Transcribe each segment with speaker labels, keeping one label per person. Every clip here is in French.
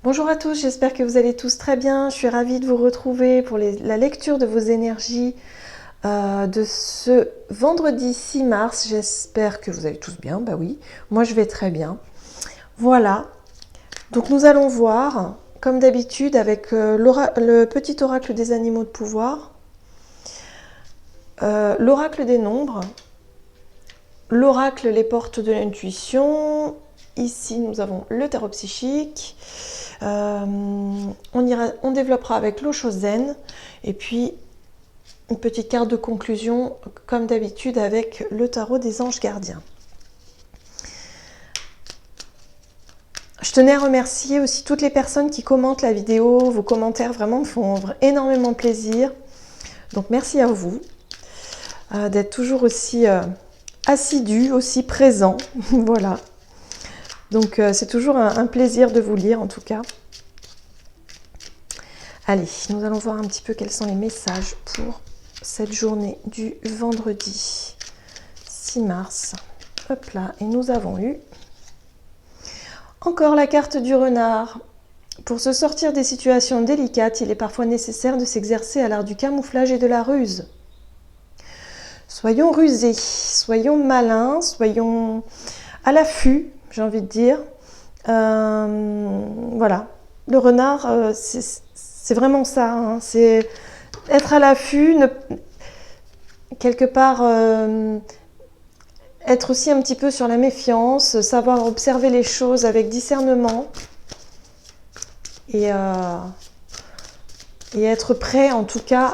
Speaker 1: Bonjour à tous, j'espère que vous allez tous très bien. Je suis ravie de vous retrouver pour la lecture de vos énergies de ce vendredi 6 mars. J'espère que vous allez tous bien, bah oui, moi je vais très bien. Voilà, donc nous allons voir, comme d'habitude, avec le petit oracle des animaux de pouvoir, l'oracle des nombres, l'oracle les portes de l'intuition. Ici, nous avons le tarot psychique. On développera avec l'Osho Zen et puis une petite carte de conclusion comme d'habitude avec le tarot des anges gardiens. Je tenais à remercier aussi toutes les personnes qui commentent la vidéo. Vos commentaires vraiment me font énormément plaisir. Donc merci à vous d'être toujours aussi assidus, aussi présents. Voilà. Donc c'est toujours un plaisir de vous lire en tout cas. Allez, nous allons voir un petit peu quels sont les messages pour cette journée du vendredi 6 mars. Hop là, et nous avons eu encore la carte du renard. Pour se sortir des situations délicates, il est parfois nécessaire de s'exercer à l'art du camouflage et de la ruse. Soyons rusés, soyons malins, soyons à l'affût, j'ai envie de dire. Voilà, le renard, c'est vraiment ça, hein. C'est être à l'affût, quelque part être aussi un petit peu sur la méfiance, savoir observer les choses avec discernement et être prêt en tout cas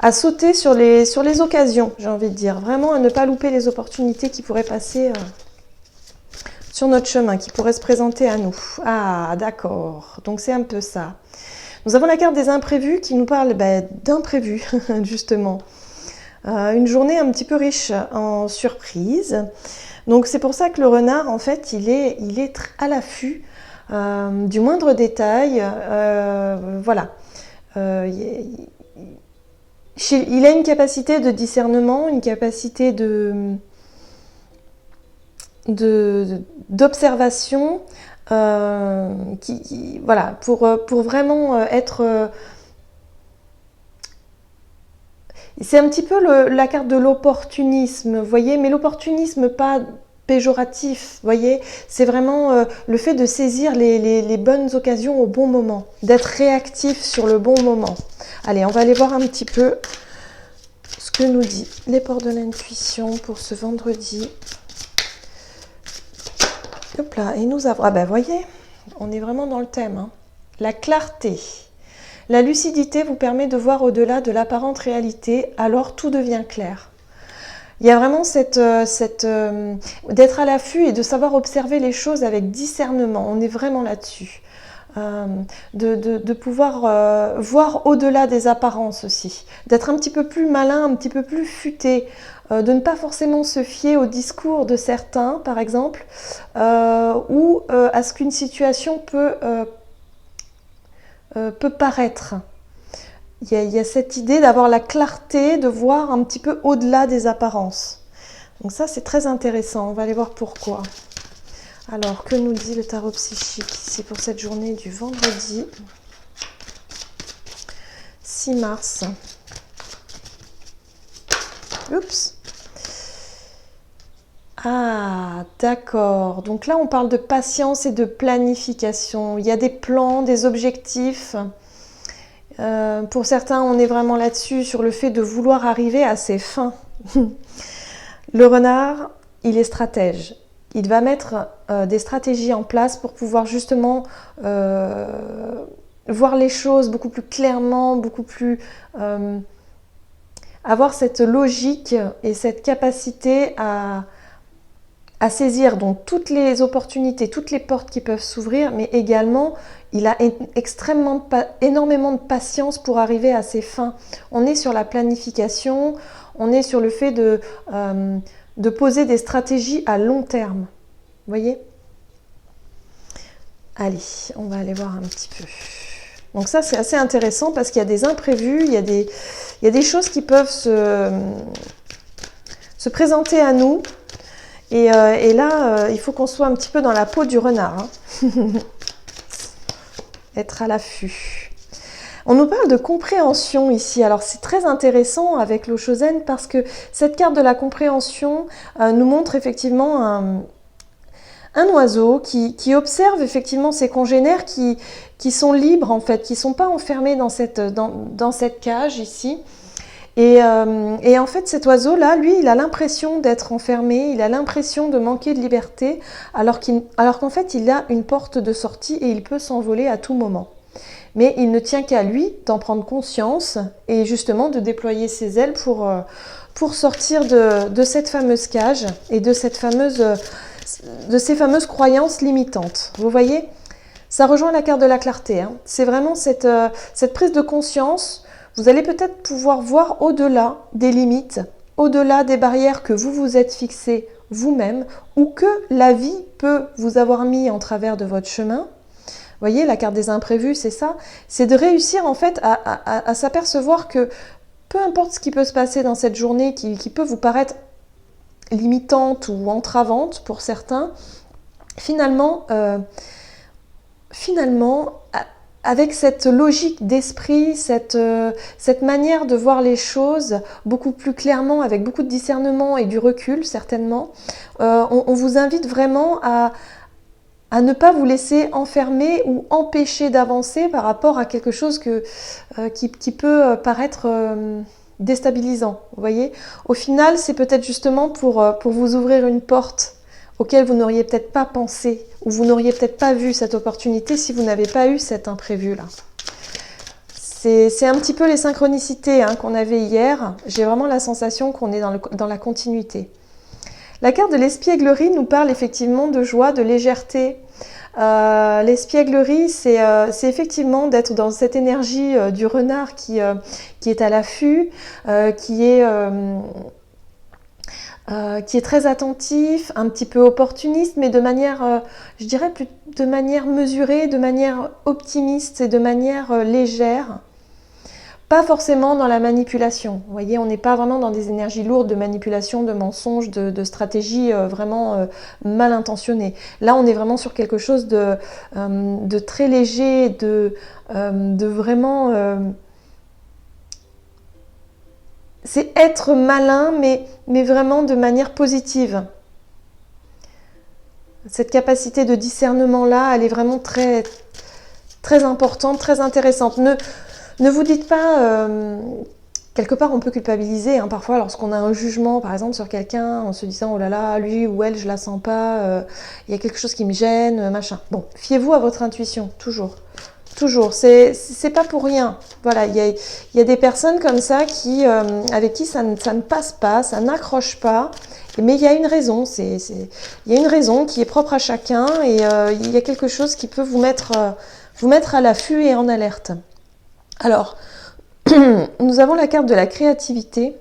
Speaker 1: à sauter sur les occasions, j'ai envie de dire. Vraiment à ne pas louper les opportunités qui pourraient passer sur notre chemin, qui pourraient se présenter à nous. Ah, d'accord. Donc c'est un peu ça. Nous avons la carte des imprévus qui nous parle d'imprévus, justement. Une journée un petit peu riche en surprises. Donc c'est pour ça que le renard, en fait, il est à l'affût du moindre détail. Voilà. Il a une capacité de discernement, une capacité d'observation voilà, pour vraiment être... c'est un petit peu la carte de l'opportunisme, vous voyez, mais l'opportunisme pas péjoratif, vous voyez, c'est vraiment le fait de saisir les bonnes occasions au bon moment, d'être réactif sur le bon moment. Allez, on va aller voir un petit peu ce que nous dit les portes de l'intuition pour ce vendredi. Hop là, et nous avons... Ah ben, voyez, on est vraiment dans le thème, hein. La clarté. La lucidité vous permet de voir au-delà de l'apparente réalité, alors tout devient clair. Il y a vraiment d'être à l'affût et de savoir observer les choses avec discernement. On est vraiment là-dessus. De pouvoir voir au-delà des apparences aussi. D'être un petit peu plus malin, un petit peu plus futé. De ne pas forcément se fier au discours de certains, par exemple, ou à ce qu'une situation peut paraître. Il y a cette idée d'avoir la clarté, de voir un petit peu au-delà des apparences. Donc ça, c'est très intéressant. On va aller voir pourquoi. Alors, que nous dit le tarot psychique ici pour cette journée du vendredi 6 mars. Oups. Ah, d'accord. Donc là, on parle de patience et de planification. Il y a des plans, des objectifs. Pour certains, on est vraiment là-dessus, sur le fait de vouloir arriver à ses fins. Le renard, il est stratège. Il va mettre des stratégies en place pour pouvoir justement voir les choses beaucoup plus clairement, beaucoup plus... avoir cette logique et cette capacité à saisir donc toutes les opportunités, toutes les portes qui peuvent s'ouvrir, mais également il a énormément de patience pour arriver à ses fins. On est sur la planification, on est sur le fait de poser des stratégies à long terme. Vous voyez? Allez, on va aller voir un petit peu. Donc ça, c'est assez intéressant parce qu'il y a des imprévus, il y a des choses qui peuvent se présenter à nous. Et là, il faut qu'on soit un petit peu dans la peau du renard. Hein. Être à l'affût. On nous parle de compréhension ici. Alors c'est très intéressant avec l'eau Chosen parce que cette carte de la compréhension nous montre effectivement un oiseau qui observe effectivement ses congénères qui sont libres en fait, qui ne sont pas enfermés dans cette cage ici. Et en fait cet oiseau-là, lui, il a l'impression d'être enfermé, il a l'impression de manquer de liberté, alors qu'en fait il a une porte de sortie et il peut s'envoler à tout moment. Mais il ne tient qu'à lui d'en prendre conscience et justement de déployer ses ailes pour sortir de cette fameuse cage et de ces fameuses croyances limitantes. Vous voyez, ça rejoint la carte de la clarté. Hein. C'est vraiment cette prise de conscience. Vous allez peut-être pouvoir voir au-delà des limites, au-delà des barrières que vous vous êtes fixées vous-même ou que la vie peut vous avoir mis en travers de votre chemin. Vous voyez, la carte des imprévus, c'est ça. C'est de réussir en fait à s'apercevoir que peu importe ce qui peut se passer dans cette journée qui peut vous paraître limitante ou entravante pour certains, finalement, avec cette logique d'esprit, cette manière de voir les choses beaucoup plus clairement, avec beaucoup de discernement et du recul certainement, on vous invite vraiment à ne pas vous laisser enfermer ou empêcher d'avancer par rapport à quelque chose qui peut paraître déstabilisant. Vous voyez, au final, c'est peut-être justement pour vous ouvrir une porte auquel vous n'auriez peut-être pas pensé ou vous n'auriez peut-être pas vu cette opportunité si vous n'avez pas eu cet imprévu-là. C'est un petit peu les synchronicités qu'on avait hier. J'ai vraiment la sensation qu'on est dans la continuité. La carte de l'espièglerie nous parle effectivement de joie, de légèreté. L'espièglerie, c'est effectivement d'être dans cette énergie du renard qui est à l'affût, qui est très attentif, un petit peu opportuniste, mais de manière, je dirais, de manière mesurée, de manière optimiste et de manière légère. Pas forcément dans la manipulation. Vous voyez, on n'est pas vraiment dans des énergies lourdes de manipulation, de mensonges, de stratégies vraiment mal intentionnées. Là, on est vraiment sur quelque chose de très léger, de vraiment... c'est être malin, mais vraiment de manière positive. Cette capacité de discernement-là, elle est vraiment très, très importante, très intéressante. Ne vous dites pas, quelque part on peut culpabiliser, parfois lorsqu'on a un jugement par exemple sur quelqu'un en se disant oh là là, lui ou elle je la sens pas, il y a quelque chose qui me gêne, machin. Bon, fiez-vous à votre intuition, toujours. Toujours, c'est pas pour rien. Voilà, il y a des personnes comme ça avec qui ça ne passe pas, ça n'accroche pas, mais il y a une raison, il y a une raison qui est propre à chacun et il y a quelque chose qui peut vous mettre à l'affût et en alerte. Alors, nous avons la carte de la créativité.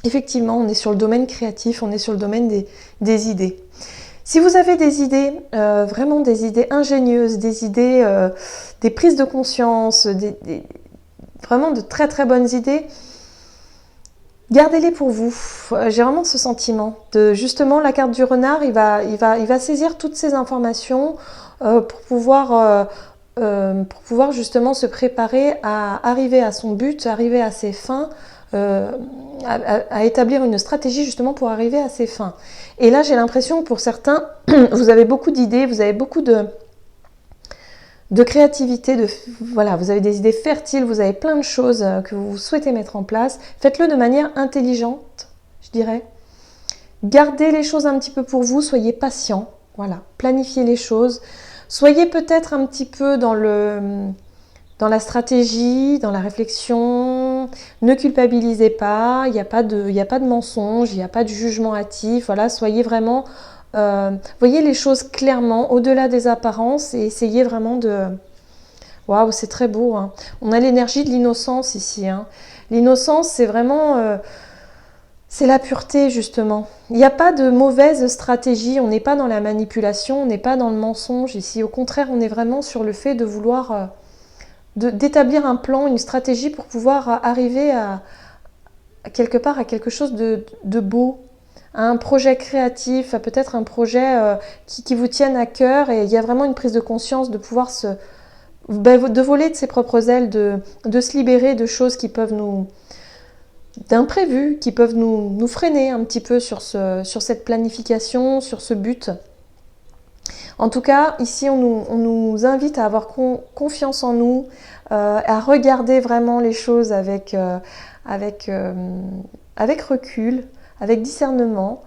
Speaker 1: Effectivement, on est sur le domaine créatif, on est sur le domaine des idées. Si vous avez des idées, vraiment des idées ingénieuses, des idées, des prises de conscience, vraiment de très très bonnes idées, gardez-les pour vous. J'ai vraiment ce sentiment de justement la carte du renard, il va saisir toutes ces informations pour pouvoir justement se préparer à arriver à son but, arriver à ses fins, à établir une stratégie justement pour arriver à ses fins. Et là, j'ai l'impression que pour certains, vous avez beaucoup d'idées, vous avez beaucoup de créativité, voilà, vous avez des idées fertiles, vous avez plein de choses que vous souhaitez mettre en place. Faites-le de manière intelligente, je dirais. Gardez les choses un petit peu pour vous, soyez patient, voilà, planifiez les choses. Soyez peut-être un petit peu dans la stratégie, dans la réflexion. Ne culpabilisez pas, il n'y a pas de mensonge, il n'y a pas de jugement hâtif. Voilà, soyez vraiment... voyez les choses clairement, au-delà des apparences et essayez vraiment de... Waouh, c'est très beau. On a l'énergie de l'innocence ici. L'innocence, c'est vraiment... c'est la pureté, justement. Il n'y a pas de mauvaise stratégie, on n'est pas dans la manipulation, on n'est pas dans le mensonge ici. Au contraire, on est vraiment sur le fait de vouloir... d'établir un plan, une stratégie pour pouvoir arriver à quelque part à quelque chose de beau, à un projet créatif, à peut-être un projet qui vous tienne à cœur, et il y a vraiment une prise de conscience de pouvoir de voler de ses propres ailes, de se libérer de choses qui peuvent d'imprévus, qui peuvent nous freiner un petit peu sur cette planification, sur ce but. En tout cas, ici, on nous invite à avoir confiance en nous, à regarder vraiment les choses avec recul, avec discernement.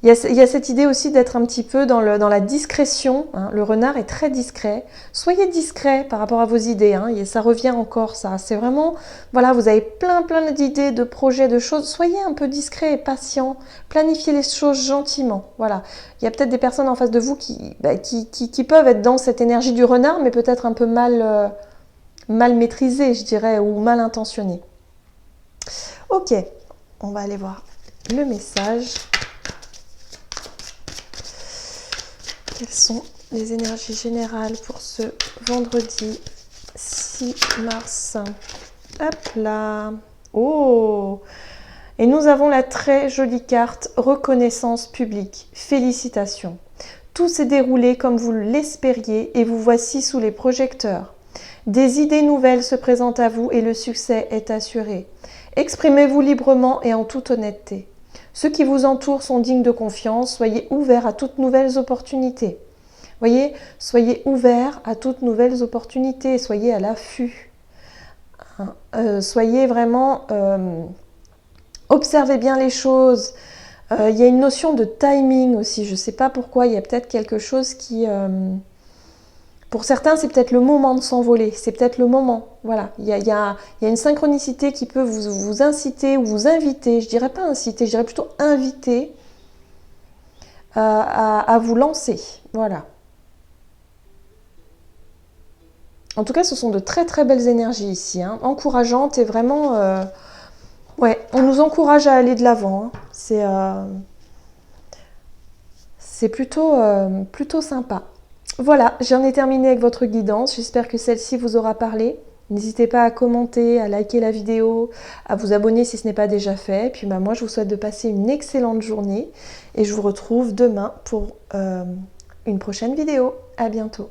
Speaker 1: Il y a cette idée aussi d'être un petit peu dans la discrétion. Hein. Le renard est très discret. Soyez discret par rapport à vos idées. Hein, et ça revient encore, ça. C'est vraiment, voilà, vous avez plein d'idées, de projets, de choses. Soyez un peu discret et patient. Planifiez les choses gentiment. Voilà. Il y a peut-être des personnes en face de vous qui peuvent être dans cette énergie du renard, mais peut-être un peu mal maîtrisée, je dirais, ou mal intentionnée. Ok, on va aller voir le message. Quelles sont les énergies générales pour ce vendredi 6 mars? Hop là. Oh! Et nous avons la très jolie carte reconnaissance publique. Félicitations. Tout s'est déroulé comme vous l'espériez et vous voici sous les projecteurs. Des idées nouvelles se présentent à vous et le succès est assuré. Exprimez-vous librement et en toute honnêteté. Ceux qui vous entourent sont dignes de confiance, soyez ouverts à toutes nouvelles opportunités. Voyez, soyez ouverts à toutes nouvelles opportunités, soyez à l'affût. Soyez vraiment... observez bien les choses. Il y a une notion de timing aussi, je ne sais pas pourquoi, il y a peut-être quelque chose qui... pour certains, c'est peut-être le moment de s'envoler, c'est peut-être le moment. Voilà, il y a une synchronicité qui peut vous inciter ou vous inviter, je dirais pas inciter, je dirais plutôt inviter à vous lancer. Voilà. En tout cas, ce sont de très belles énergies ici, hein, encourageantes et vraiment... ouais, on nous encourage à aller de l'avant. Hein. C'est plutôt sympa. Voilà, j'en ai terminé avec votre guidance. J'espère que celle-ci vous aura parlé. N'hésitez pas à commenter, à liker la vidéo, à vous abonner si ce n'est pas déjà fait. Et puis moi, je vous souhaite de passer une excellente journée. Et je vous retrouve demain pour une prochaine vidéo. À bientôt.